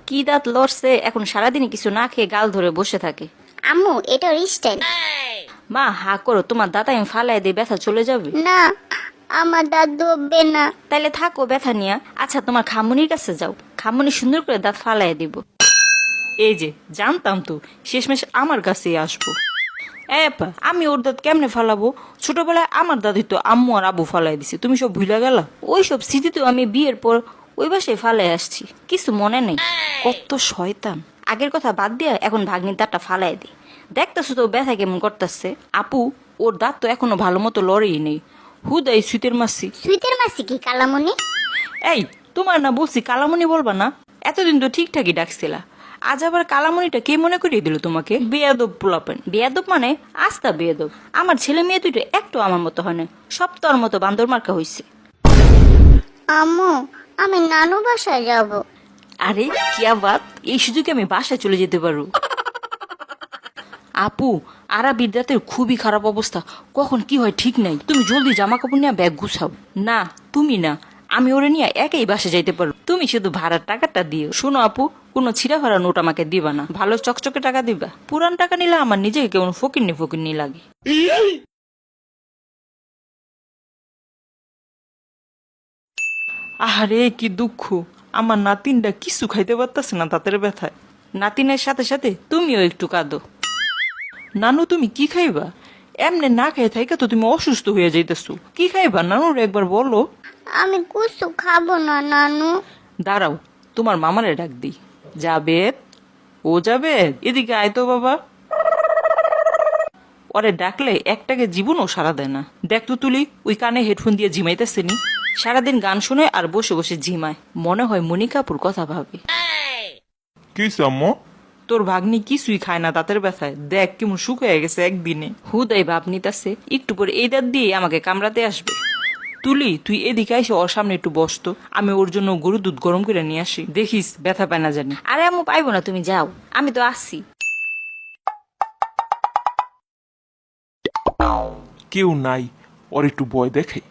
কি দাঁত লড়ছে, এখন সারাদিনই কিছু না খেয়ে গাল ধরে বসে থাকে। আম্মু এটা স্টাইল। মা হা করো, তোমার দাঁত আমি ফালাই দিয়ে ব্যথা চলে যাবে। না, আমার দাঁত ধরবে না। তাইলে থাকো ব্যথা নিয়া। আচ্ছা তোমার খামুনির কাছে যাও, খামুনি সুন্দর করে দাঁত ফালাই দিব। এই যে জানতাম তো শেষমেশ আমার কাছেই আসবো। আমি ওর দাঁত কেমনে ফালাবো? ছোটবেলায় আমার দাদি তো আম্মু আর আবু ফালাই দিছে, তুমি সব ভুলে গেলা? ওই সব স্মৃতি তো আমি বিয়ের পর ওই বাসায় ফালাই আসছি, কিছু মনে নেই। কত শয়তান! আগের কথা বাদ দিয়া এখন ভাগ্নির দাঁতটা ফালাই দি। দেখতেছো তো ব্যথা কেমন করতেছে। আপু, ওর দাঁত তো এখনো ভালো মতো লড়েই নেই। হুদাই সুইতের মাসি। সুইটের মাসি কি কালামণি? এই, তোমার না বলছি কালামণি বলবা না? এতদিন তো ঠিকঠাকই ডাকছিলা, আজ আবার কালামণিটা কে মনে করিয়ে দিল তোমাকে? বেয়াদব পোলাপেন। বেয়াদব মানে আস্তা বেয়াদব। আমার ছেলে মেয়ে দুটো একটু আমার মতো হয় না, সব তোর মতো বান্দর মার্কা হইছে। আম্মু আমি নানু বাসায় যাব। আরে কি আবার, এই সুযোগে আমি বাসায় চলে যেতে পারো। আপু, আরাবির দাঁতের খুবই খারাপ অবস্থা, কখন কি হয় ঠিক নাই। তুমি জলদি জামা কাপড় নিয়ে ব্যাগ গুছাও। না তুমি না, আমি ওরে নিয়ে একাই বাসে যাইতে পারো, তুমি শুধু ভাড়ার টাকাটা দিও। শোনো আপু, কোনো ছিঁড়া ভাড়া নোট আমাকে দিবা না, ভালো চকচকে টাকা দিবা। পুরান টাকা নিলে আমার নিজেকে কেমন ফকিরনি ফকিরনি লাগে। আহারে কি দুঃখ, আমার নাতিনটা কিছু খাইতে পারতাছে না দাঁতের ব্যথায়। নাতিনের সাথে সাথে তুমিও একটু কাঁদো। নানু তুমি কি খাইবা? এমনে না খাই থাইকা তো তুমি অসুস্থ হয়ে যাইতেছো। কি খাইবা নানুর একবার বলো। আমি কিছু খাবো না নানু। দাঁড়াও, তোমার মামারে ডাক দিই। যাবে? ও যাবে, এদিকে আয় তো বাবা। ওরে ডাকলে একটাকে জীবনও সারা দেয় না। দেখ তো তুলি, ওই কানে হেডফোন দিয়ে ঝিমাইতেছে নি। সারাদিন গান শুনে আর বসে বসে ঝিমায়, মনে হয় মনিকাপুর কথা ভাবে। কি আম্মু? তোর ভাগ্নি কিছুই খায় না দাঁতের ব্যথায়, দেখ কেমন শুকিয়ে গেছে একদিনে। হুদাই ভাব নিতাছে, একটু পরে এই দাঁত দিয়ে আমাকে কামড়াতে আসবে। তুলি তুই এদিকে এসে ওর সামনে একটু বসতো, আমি ওর জন্য গরুর দুধ গরম করে নিয়ে আসি, দেখিস ব্যথা পায় না জানি। আরে আম্মু পাইবো না, তুমি যাও, আমি তো আসছি। কেউ নাই, ওর একটু ভয় দেখে।